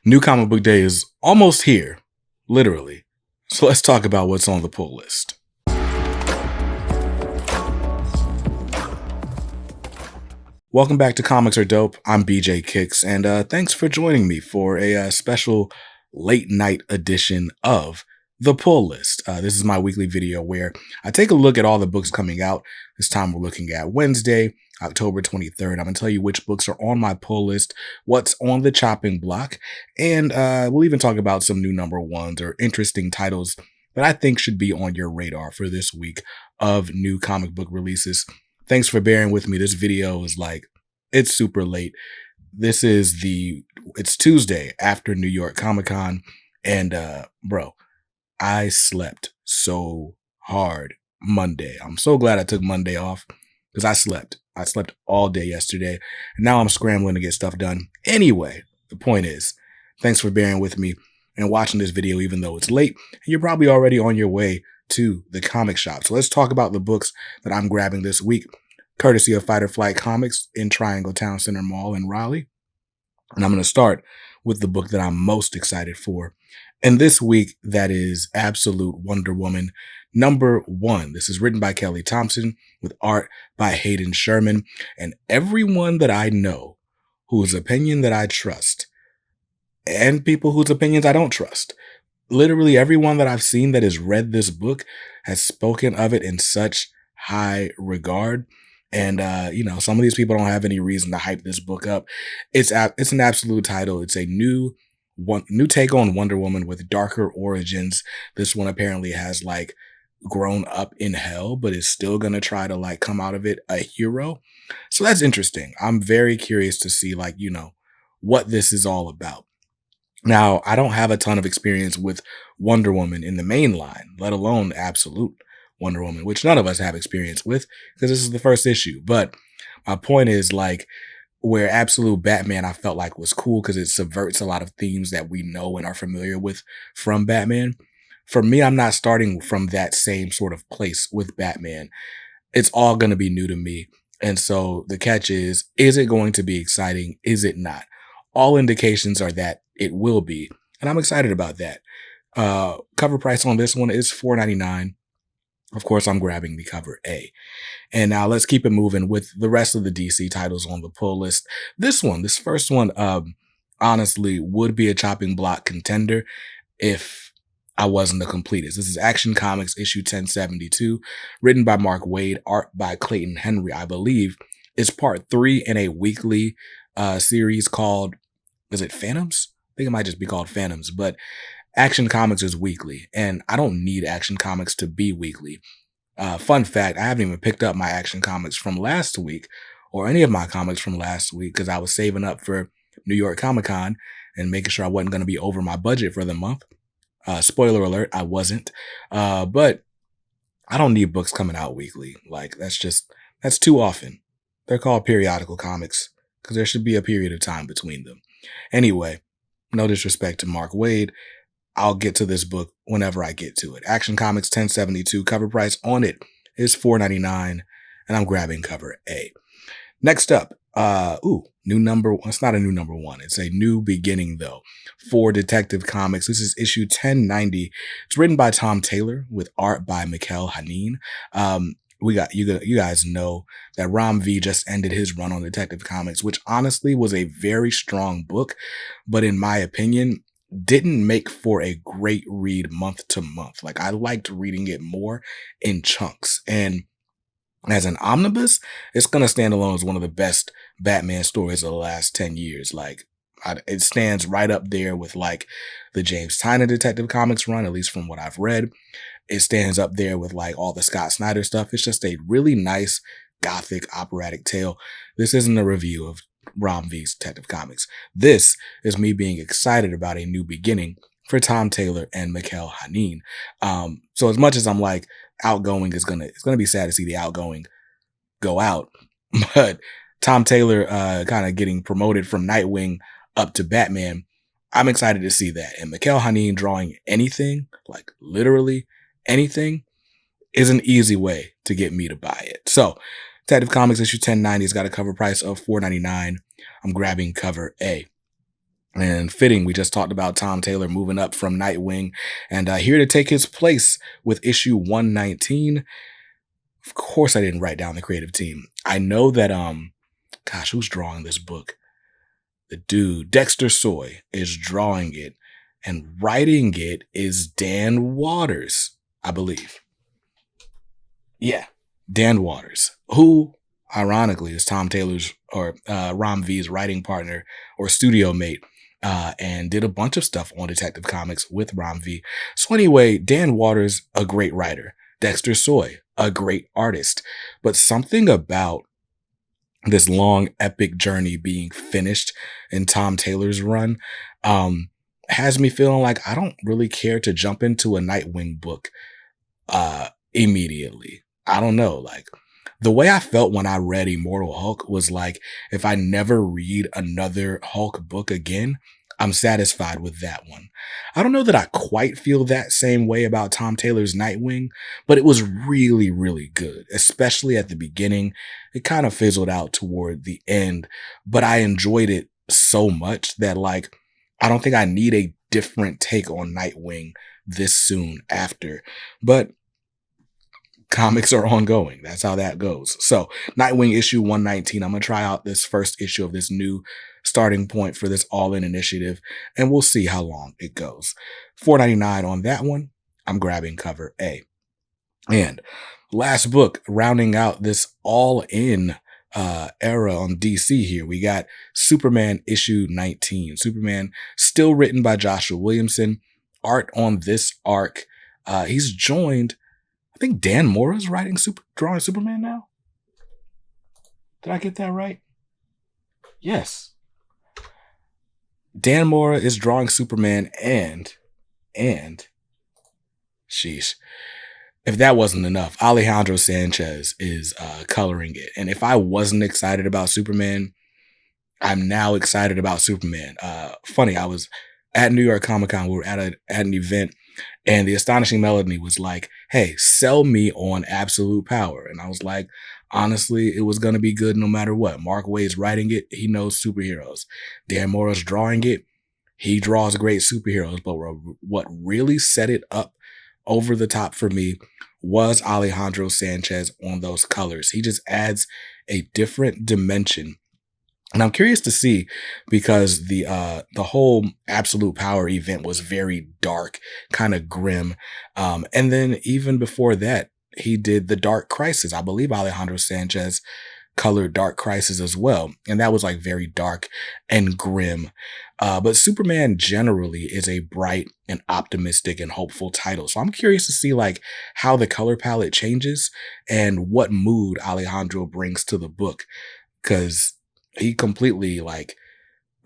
New Comic Book Day is almost here, literally. So let's talk about what's on the pull list. Welcome back to Comics Are Dope. I'm BJ Kicks, and thanks for joining me for a special late night edition of the pull list. This is my weekly video where I take a look at all the books coming out. This time we're looking at Wednesday, October 23rd. I'm going to tell you which books are on my pull list, what's on the chopping block, and we'll even talk about some new number ones or interesting titles that I think should be on your radar for this week of new comic book releases. Thanks for bearing with me. This video is it's super late. It's Tuesday after New York Comic Con, and bro, I slept so hard Monday. I'm so glad I took Monday off because I slept. I slept all day yesterday, and now I'm scrambling to get stuff done. Anyway, the point is, thanks for bearing with me and watching this video even though it's late, and you're probably already on your way to the comic shop. So let's talk about the books that I'm grabbing this week, courtesy of Fight or Flight Comics in Triangle Town Center Mall in Raleigh. And I'm going to start with the book that I'm most excited for. And this week, that is Absolute Wonder Woman #1. This is written by Kelly Thompson with art by Hayden Sherman. And everyone that I know whose opinion that I trust and people whose opinions I don't trust, literally everyone that I've seen that has read this book has spoken of it in such high regard. And, some of these people don't have any reason to hype this book up. It's an absolute title. It's a new take on Wonder Woman with darker origins. This one apparently has grown up in hell, but is still going to try to come out of it a hero. So that's interesting. I'm very curious to see what this is all about. Now, I don't have a ton of experience with Wonder Woman in the main line, let alone Absolute Wonder Woman, which none of us have experience with because this is the first issue. But my point is where Absolute Batman I felt was cool because it subverts a lot of themes that we know and are familiar with from Batman. For me, I'm not starting from that same sort of place with Batman. It's all going to be new to me. And so the catch is it going to be exciting? Is it not? All indications are that it will be. And I'm excited about that. Cover price on this one is $4.99. Of course, I'm grabbing the cover A. And now let's keep it moving with the rest of the DC titles on the pull list. This first one, honestly, would be a chopping block contender if I wasn't a completist. This is Action Comics issue 1072, written by Mark Waid, art by Clayton Henry, I believe. It's part 3 in a weekly series called, is it Phantoms? I think it might just be called Phantoms, but Action Comics is weekly, and I don't need Action Comics to be weekly. Fun fact, I haven't even picked up my Action Comics from last week or any of my comics from last week because I was saving up for New York Comic Con and making sure I wasn't going to be over my budget for the month. Spoiler alert, I wasn't. But I don't need books coming out weekly. That's too often. They're called periodical comics because there should be a period of time between them. Anyway, no disrespect to Mark Waid. I'll get to this book whenever I get to it. Action Comics 1072, cover price on it is $4.99, and I'm grabbing cover A. Next up, new number one. It's not a new number one. It's a new beginning, though, for Detective Comics. This is issue 1090. It's written by Tom Taylor with art by Mikkel Hanin. You guys know that Ram V just ended his run on Detective Comics, which honestly was a very strong book, but in my opinion, didn't make for a great read month to month. I liked reading it more in chunks. And as an omnibus, it's going to stand alone as one of the best Batman stories of the last 10 years. It stands right up there with the James Tynion Detective Comics run, at least from what I've read. It stands up there with all the Scott Snyder stuff. It's just a really nice gothic operatic tale. This isn't a review of Ram V's Detective Comics. This is me being excited about a new beginning for Tom Taylor and Mikkel Hanin. So as much as I'm Outgoing it's gonna be sad to see the Outgoing go out, but Tom Taylor kind of getting promoted from Nightwing up to Batman, I'm excited to see that. And Mikkel Hanin drawing anything, literally anything, is an easy way to get me to buy it. So Detective Comics issue 1090 has got a cover price of $4.99. I'm grabbing cover A. And fitting, we just talked about Tom Taylor moving up from Nightwing, and here to take his place with issue 119. Of course, I didn't write down the creative team. I know that, gosh, who's drawing this book? The dude, Dexter Soy, is drawing it, and writing it is Dan Waters, I believe. Yeah, Dan Waters, who, ironically, is Tom Taylor's or Ram V's writing partner or studio mate, and did a bunch of stuff on Detective Comics with Ram V. So anyway, Dan Waters, a great writer. Dexter Soy, a great artist. But something about this long, epic journey being finished in Tom Taylor's run has me feeling like I don't really care to jump into a Nightwing book immediately. I don't know. Like, the way I felt when I read Immortal Hulk was like, if I never read another Hulk book again, I'm satisfied with that one. I don't know that I quite feel that same way about Tom Taylor's Nightwing, but it was really, really good, especially at the beginning. It kind of fizzled out toward the end, but I enjoyed it so much that, like, I don't think I need a different take on Nightwing this soon after. But comics are ongoing. That's how that goes. So Nightwing issue 119. I'm going to try out this first issue of this new starting point for this all-in initiative, and we'll see how long it goes. $4.99 on that one. I'm grabbing cover A. And last book, rounding out this all-in era on DC here, we got Superman issue 19. Superman, still written by Joshua Williamson. Art on this arc. He's joined, I think Dan Mora's drawing Superman now. Did I get that right? Yes. Dan Mora is drawing Superman and sheesh. If that wasn't enough, Alejandro Sanchez is coloring it. And if I wasn't excited about Superman, I'm now excited about Superman. Funny, I was at New York Comic Con. We were at an event, and the Astonishing Melody was like, hey, sell me on Absolute Power. And I was like, honestly, it was going to be good no matter what. Mark Waid's writing it. He knows superheroes. Dan Mora's drawing it. He draws great superheroes. But what really set it up over the top for me was Alejandro Sanchez on those colors. He just adds a different dimension. And I'm curious to see, because the whole Absolute Power event was very dark, kind of grim. And then even before that, he did the Dark Crisis. I believe Alejandro Sanchez colored Dark Crisis as well. And that was like very dark and grim. But Superman generally is a bright and optimistic and hopeful title. So I'm curious to see like how the color palette changes and what mood Alejandro brings to the book. Because he completely like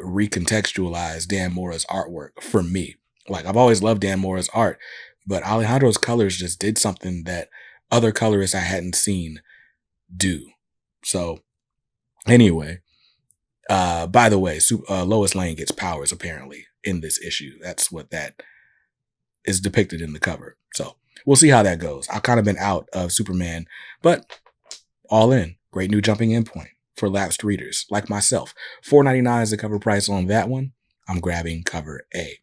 recontextualized Dan Mora's artwork for me. Like, I've always loved Dan Mora's art, but Alejandro's colors just did something that other colorists I hadn't seen do. So anyway, by the way, Lois Lane gets powers apparently in this issue. That's what that is depicted in the cover. So we'll see how that goes. I've kind of been out of Superman, but all in. Great new jumping in point for lapsed readers like myself. $4.99 is the cover price on that one. I'm grabbing cover A.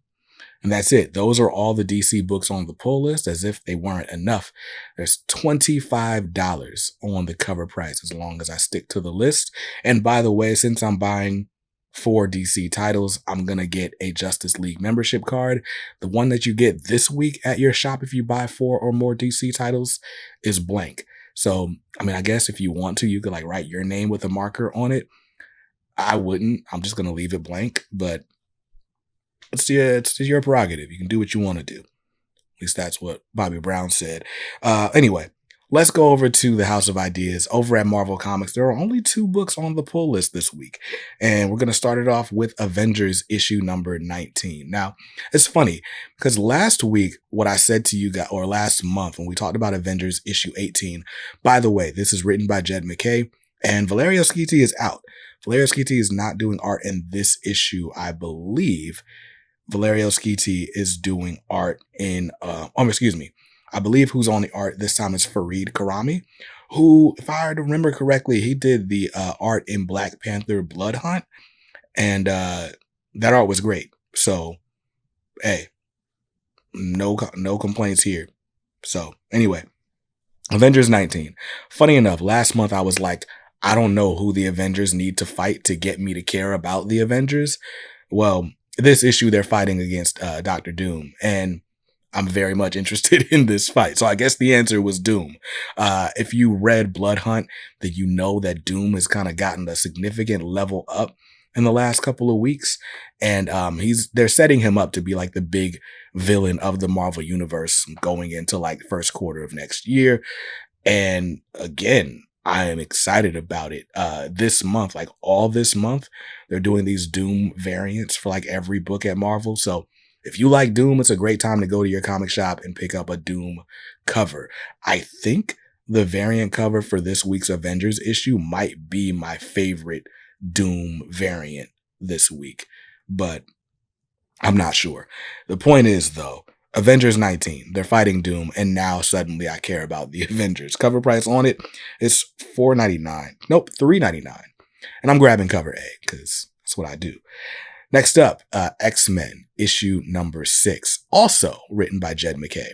And that's it. Those are all the DC books on the pull list, as if they weren't enough. There's $25 on the cover price as long as I stick to the list. And by the way, since I'm buying 4 DC titles, I'm going to get a Justice League membership card. The one that you get this week at your shop if you buy 4 or more DC titles is blank. So, I mean, I guess if you want to, you could like write your name with a marker on it. I wouldn't. I'm just going to leave it blank, but it's your prerogative. You can do what you want to do. At least that's what Bobby Brown said. Anyway, let's go over to the House of Ideas. Over at Marvel Comics, there are only 2 books on the pull list this week. And we're going to start it off with Avengers issue number 19. Now, it's funny because last week, what I said to you guys, or last month when we talked about Avengers issue 18, by the way, this is written by Jed McKay and Valerio Schiti is out. Valerio Schiti is not doing art in this issue, I believe. Valerio Schiti is doing art in, I believe who's on the art this time is Fareed Karami, who, if I remember correctly, he did the art in Black Panther Blood Hunt. And that art was great. So, hey, no complaints here. So, anyway, Avengers 19. Funny enough, last month I was like, I don't know who the Avengers need to fight to get me to care about the Avengers. Well, this issue they're fighting against Doctor Doom, and I'm very much interested in this fight. So I guess the answer was Doom. If you read Blood Hunt, then you know that Doom has kind of gotten a significant level up in the last couple of weeks, and they're setting him up to be like the big villain of the Marvel universe going into like first quarter of next year. And again, I am excited about it. This month, like all this month, they're doing these Doom variants for like every book at Marvel. So if you like Doom, it's a great time to go to your comic shop and pick up a Doom cover. I think the variant cover for this week's Avengers issue might be my favorite Doom variant this week, but I'm not sure. The point is, though, Avengers 19, they're fighting Doom, and now suddenly I care about the Avengers. Cover price on it is $4.99. Nope, $3.99. And I'm grabbing cover A, because that's what I do. Next up, XMen, issue number 6, also written by Jed MacKay.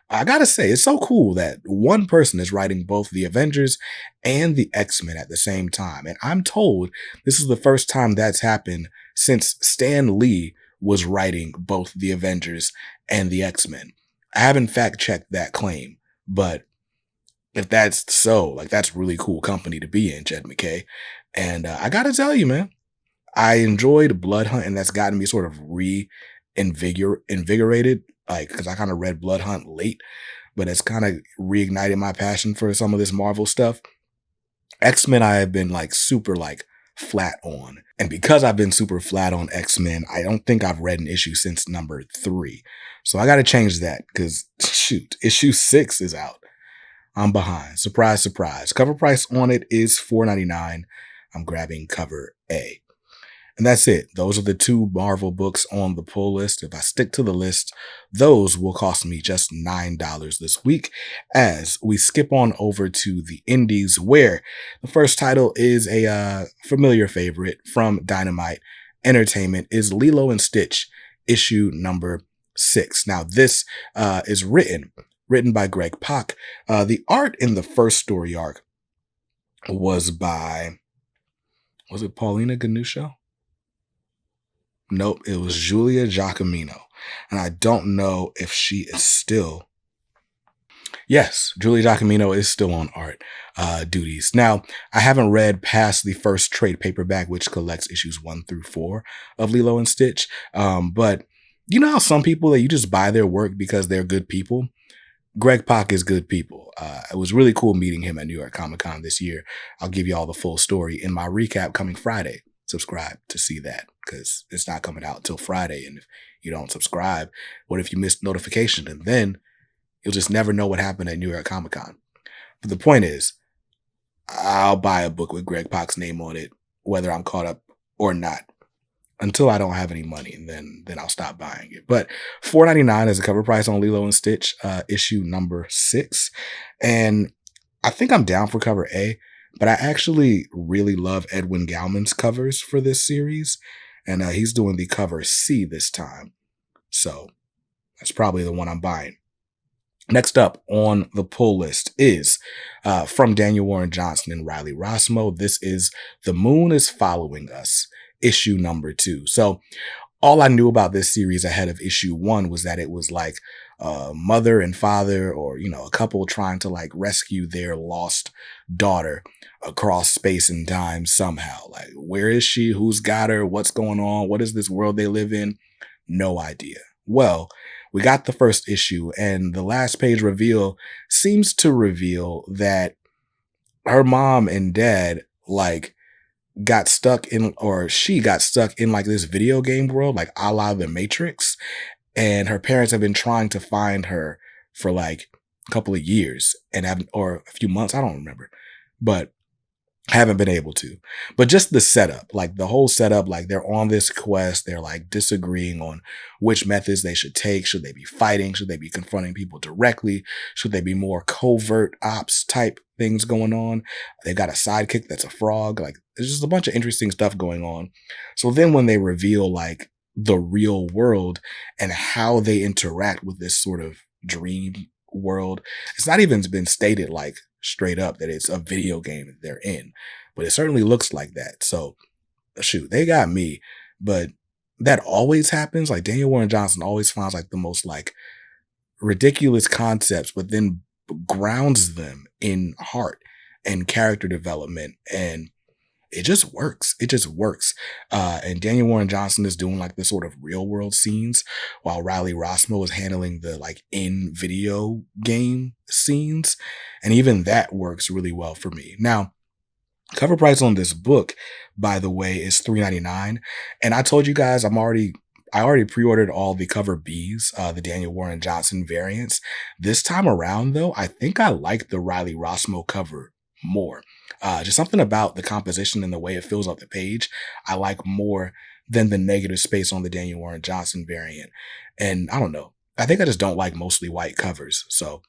I gotta say, it's so cool that one person is writing both the Avengers and the X-Men at the same time. And I'm told this is the first time that's happened since Stan Lee was writing both the Avengers and the X-Men. I haven't fact-checked that claim, but if that's so, like, that's really cool company to be in, Jed MacKay. And I gotta tell you, man, I enjoyed Blood Hunt, and that's gotten me sort of invigorated, like, because I kind of read Blood Hunt late, but it's kind of reignited my passion for some of this Marvel stuff. X-Men I have been like super like flat on. And because I've been super flat on X-Men, I don't think I've read an issue since number 3. So I got to change that because shoot, issue 6 is out. I'm behind. Surprise, surprise. Cover price on it is $4.99. I'm grabbing cover A. And that's it. Those are the 2 Marvel books on the pull list. If I stick to the list, those will cost me just $9 this week, as we skip on over to the indies, where the first title is a familiar favorite from Dynamite Entertainment, is Lilo and Stitch, issue number 6. Now, this is written by Greg Pak. The art in the first story arc was by, was it Paulina Ganuccio? Nope, it was Julia Giacomino. And I don't know if she is still. Yes, Julia Giacomino is still on art duties. Now, I haven't read past the first trade paperback, which collects issues 1 through 4 of Lilo and Stitch. But you know how some people, that you just buy their work because they're good people? Greg Pak is good people. It was really cool meeting him at New York Comic Con this year. I'll give you all the full story in my recap coming Friday. Subscribe to see that, because it's not coming out till Friday. And if you don't subscribe, what if you missed notification? And then you'll just never know what happened at New York Comic Con. But the point is, I'll buy a book with Greg Pak's name on it, whether I'm caught up or not, until I don't have any money, and then I'll stop buying it. But $4.99 is the cover price on Lilo and Stitch, issue number 6. And I think I'm down for cover A. But I actually really love Edwin Gallman's covers for this series. And he's doing the cover C this time. So that's probably the one I'm buying. Next up on the pull list is from Daniel Warren Johnson and Riley Rossmo. This is The Moon is Following Us, issue number 2. So all I knew about this series ahead of issue 1 was that it was like a mother and father, or, you know, a couple trying to like rescue their lost daughter across space and time somehow. Like, where is she? Who's got her? What's going on? What is this world they live in? No idea. Well, we got the first issue, and the last page reveal seems to reveal that her mom and dad like got stuck in, or she got stuck in like this video game world, like a la The Matrix. And her parents have been trying to find her for like a couple of years or a few months. I don't remember, but haven't been able to. But just the setup, like the whole setup, like they're on this quest. They're like disagreeing on which methods they should take. Should they be fighting? Should they be confronting people directly? Should they be more covert ops type things going on? They've got a sidekick that's a frog. Like, there's just a bunch of interesting stuff going on. So then when they reveal like the real world and how they interact with this sort of dream world. It's not even been stated like straight up that it's a video game that they're in, but it certainly looks like that. So shoot, they got me. But that always happens. Like Daniel Warren Johnson always finds like the most like ridiculous concepts, but then grounds them in heart and character development. And it just works. It just works. And Daniel Warren Johnson is doing like the sort of real world scenes while Riley Rossmo is handling the like in video game scenes. And even that works really well for me. Now, cover price on this book, by the way, is $3.99. And I told you guys I already pre-ordered all the cover Bs, the Daniel Warren Johnson variants. This time around, though, I think I like the Riley Rossmo cover more. Just something about the composition and the way it fills up the page I like more than the negative space on the Daniel Warren Johnson variant. And I don't know. I think I just don't like mostly white covers. So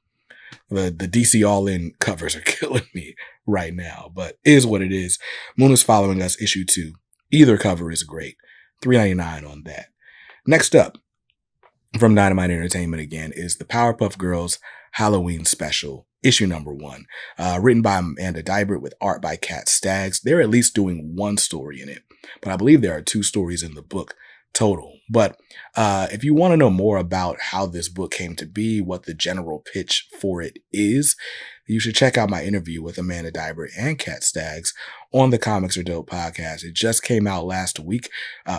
the DC All-In covers are killing me right now, but it is what it is. Moon is following us, issue 2. Either cover is great. $3.99 on that. Next up, from Dynamite Entertainment again, is the Powerpuff Girls Halloween Special, issue number 1, written by Amanda Dibert with art by Kat Staggs. They're at least doing one story in it, but I believe there are 2 stories in the book total. But if you want to know more about how this book came to be, what the general pitch for it is, you should check out my interview with Amanda Dibert and Kat Staggs on the Comics Are Dope podcast. It just came out last week.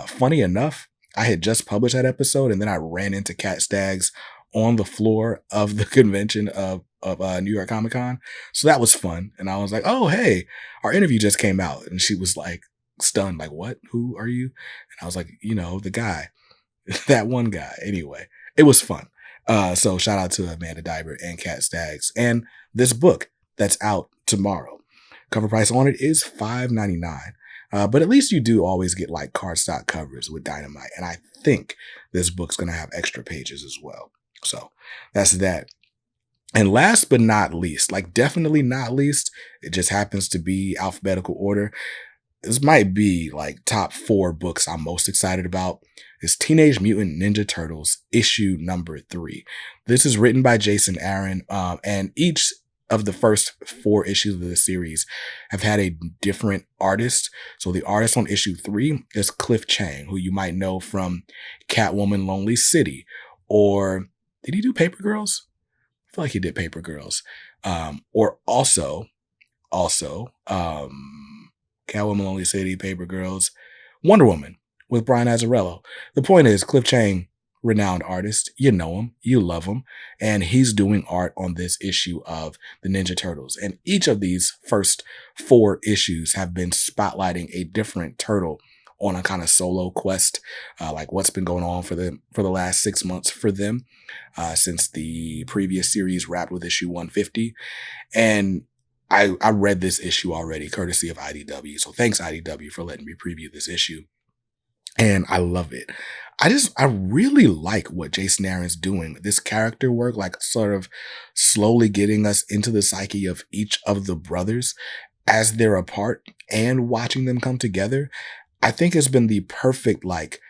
Funny enough, I had just published that episode, and then I ran into Kat Staggs on the floor of the convention of New York Comic Con. So that was fun. And I was like, oh, hey, our interview just came out. And she was like stunned, like, what? Who are you? And I was like, you know, the guy, that one guy. Anyway, it was fun. So shout out to Amanda Dibert and Kat Staggs and this book that's out tomorrow. Cover price on it is $5.99. But at least you do always get like cardstock covers with Dynamite. And I think this book's going to have extra pages as well. So that's that. And last but not least, like definitely not least, it just happens to be alphabetical order. This might be like top 4 books I'm most excited about. Is Teenage Mutant Ninja Turtles issue number 3. This is written by Jason Aaron, and each of the first 4 issues of the series have had a different artist. So the artist on issue 3 is Cliff Chiang, who you might know from Catwoman Lonely City, or did he do Paper Girls? I feel like he did Paper Girls. Or also Catwoman Lonely City, Paper Girls, Wonder Woman with Brian Azzarello. The point is, Cliff Chiang, renowned artist, you know him, you love him, and he's doing art on this issue of the Ninja Turtles. And each of these first 4 issues have been spotlighting a different turtle on a kind of solo quest, like what's been going on for the last 6 months for them, since the previous series wrapped with issue 150. And I read this issue already, courtesy of IDW. So thanks, IDW, for letting me preview this issue. And I love it. I really like what Jason Aaron's doing. This character work, like sort of slowly getting us into the psyche of each of the brothers as they're apart and watching them come together. I think has been the perfect like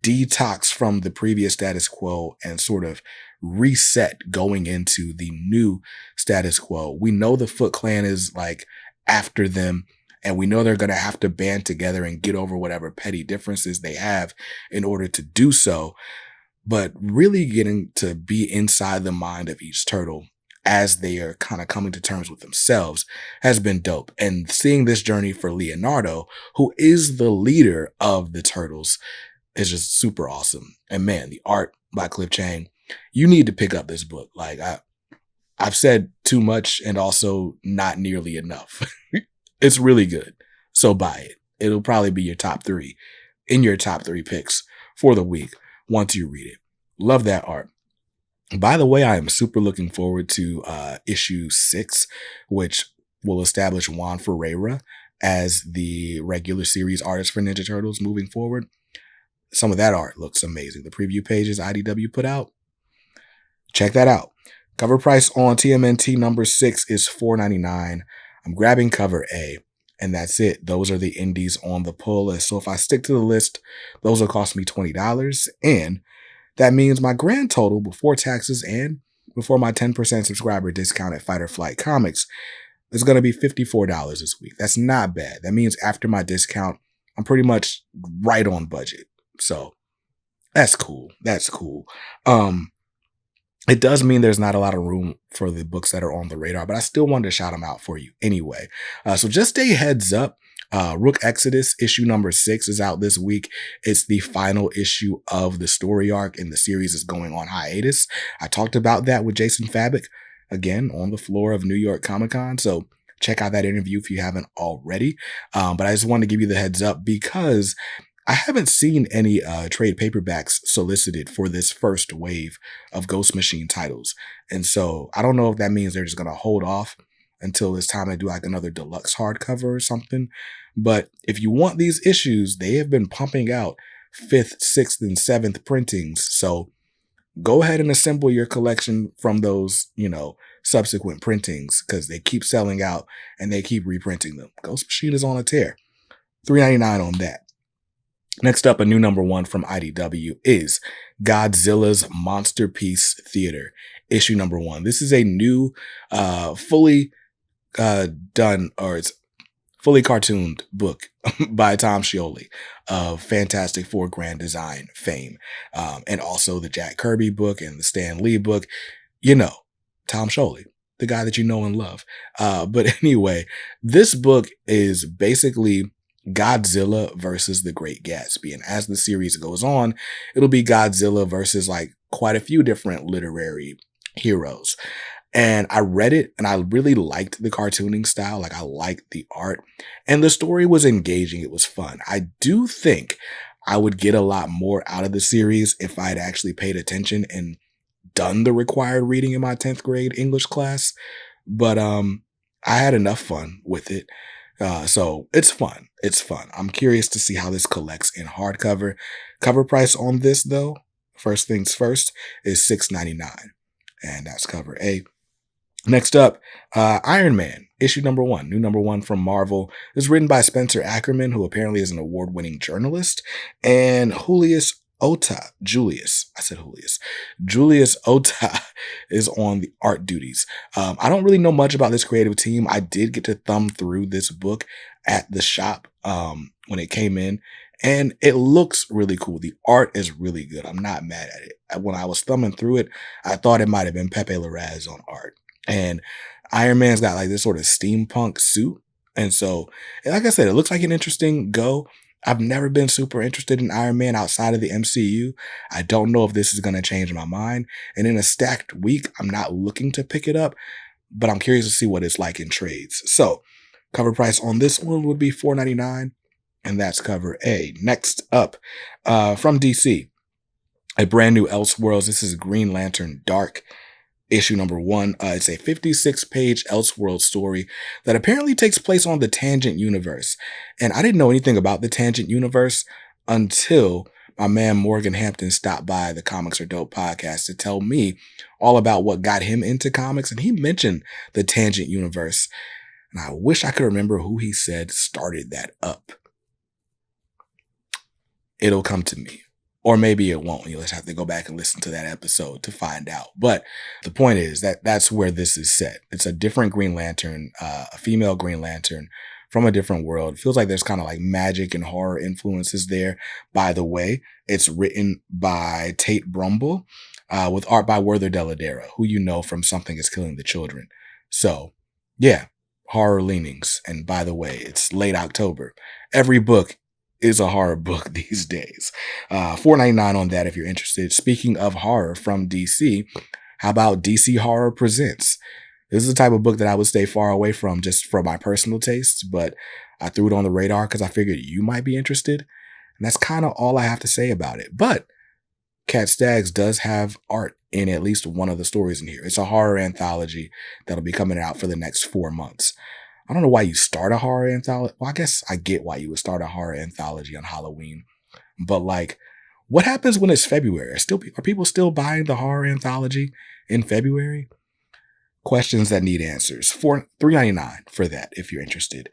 detox from the previous status quo and sort of reset going into the new status quo. We know the Foot Clan is like after them, and we know they're going to have to band together and get over whatever petty differences they have in order to do so. But really getting to be inside the mind of each turtle as they are kind of coming to terms with themselves has been dope. And seeing this journey for Leonardo, who is the leader of the Turtles, is just super awesome. And man, the art by Cliff Chiang, you need to pick up this book. Like I've said too much and also not nearly enough. It's really good. So buy it. It'll probably be your top 3 picks for the week once you read it. Love that art. By the way, I am super looking forward to issue 6, which will establish Juan Ferreira as the regular series artist for Ninja Turtles moving forward. Some of that art looks amazing. The preview pages IDW put out, check that out. Cover price on TMNT number 6 is $4.99. I'm grabbing cover A. And that's it. Those are the indies on the pull list. So if I stick to the list, those will cost me $20. And that means my grand total before taxes and before my 10% subscriber discount at Fight or Flight Comics is going to be $54 this week. That's not bad. That means after my discount, I'm pretty much right on budget. So that's cool. That's cool. It does mean there's not a lot of room for the books that are on the radar, but I still wanted to shout them out for you anyway. So just a heads up, Rook Exodus issue number 6 is out this week. It's the final issue of the story arc, and the series is going on hiatus. I talked about that with Jason Fabik, again, on the floor of New York Comic Con. So check out that interview if you haven't already. But I just wanted to give you the heads up because I haven't seen any trade paperbacks solicited for this first wave of Ghost Machine titles. And so I don't know if that means they're just going to hold off until it's time to do like another deluxe hardcover or something. But if you want these issues, they have been pumping out 5th, 6th, and 7th printings. So go ahead and assemble your collection from those, subsequent printings because they keep selling out and they keep reprinting them. Ghost Machine is on a tear. $3.99 on that. Next up, a new number 1 from IDW is Godzilla's Monster Piece Theater, issue number 1. This is a new, fully done, or it's fully cartooned book by Tom Scioli of Fantastic Four Grand Design fame, and also the Jack Kirby book and the Stan Lee book. Tom Scioli, the guy that you know and love. But anyway, this book is basically Godzilla versus the Great Gatsby. And as the series goes on, it'll be Godzilla versus like quite a few different literary heroes. And I read it and I really liked the cartooning style. Like I liked the art and the story was engaging. It was fun. I do think I would get a lot more out of the series if I had actually paid attention and done the required reading in my 10th grade English class. But I had enough fun with it. So it's fun. It's fun. I'm curious to see how this collects in hardcover. Cover price on this though, first things first, is $6.99. And that's cover A. Next up, Iron Man, issue number 1, new number 1 from Marvel. This is written by Spencer Ackerman, who apparently is an award-winning journalist, and Julius Ota is on the art duties. I don't really know much about this creative team. I did get to thumb through this book at the shop when it came in, and it looks really cool. The art is really good. I'm not mad at it. When I was thumbing through it, I thought it might have been Pepe Larraz on art. And Iron Man's got like this sort of steampunk suit. And so, like I said, it looks like an interesting go. I've never been super interested in Iron Man outside of the MCU. I don't know if this is going to change my mind. And in a stacked week, I'm not looking to pick it up, but I'm curious to see what it's like in trades. So cover price on this one would be $4.99, and that's cover A. Next up, from DC, a brand new Elseworlds. This is Green Lantern Dark, issue number 1. It's a 56-page Elseworld story that apparently takes place on the Tangent universe. And I didn't know anything about the Tangent universe until my man Morgan Hampton stopped by the Comics Are Dope podcast to tell me all about what got him into comics. And he mentioned the Tangent universe. And I wish I could remember who he said started that up. It'll come to me. Or maybe it won't. You'll just have to go back and listen to that episode to find out. But the point is that that's where this is set. It's a different Green Lantern, a female Green Lantern from a different world. It feels like there's kind of like magic and horror influences there. By the way, it's written by Tate Brumble, with art by Werther Dell'Edera, who you know from Something Is Killing the Children. So yeah, horror leanings. And by the way, it's late October. Every book is a horror book these days. $4.99 on that if you're interested. Speaking of horror from DC, how about DC Horror Presents? This is the type of book that I would stay far away from just for my personal tastes, but I threw it on the radar because I figured you might be interested. And that's kind of all I have to say about it. But Cat Staggs does have art in at least one of the stories in here. It's a horror anthology that'll be coming out for the next 4 months. I don't know why you start a horror anthology. Well, I guess I get why you would start a horror anthology on Halloween. But like, what happens when it's February? Are people still buying the horror anthology in February? Questions that need answers for $3.99 for that if you're interested.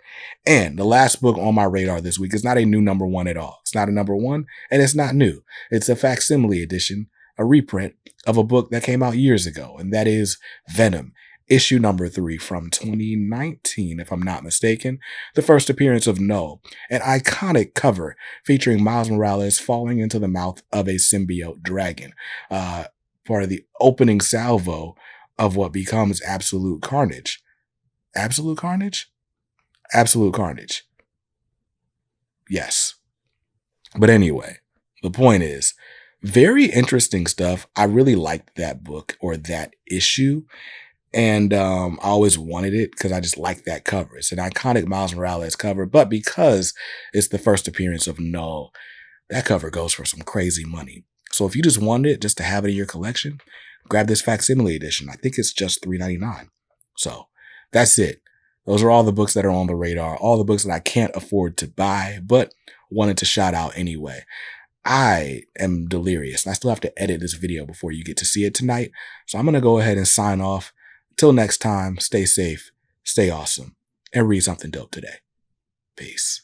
And the last book on my radar this week is not a new #1 at all. It's not a #1 and it's not new. It's a facsimile edition, a reprint of a book that came out years ago, and that is Venom, issue #3 from 2019, if I'm not mistaken. The first appearance of No, an iconic cover featuring Miles Morales falling into the mouth of a symbiote dragon. Part of the opening salvo of what becomes Absolute Carnage. Absolute Carnage? Absolute Carnage. Yes. But anyway, the point is, very interesting stuff. I really liked that book or that issue. And I always wanted it because I just like that cover. It's an iconic Miles Morales cover, but because it's the first appearance of No, that cover goes for some crazy money. So if you just wanted it just to have it in your collection, grab this facsimile edition. I think it's just $3.99. So that's it. Those are all the books that are on the radar, all the books that I can't afford to buy, but wanted to shout out anyway. I am delirious, and I still have to edit this video before you get to see it tonight. So I'm going to go ahead and sign off. Till next time, stay safe, stay awesome, and read something dope today. Peace.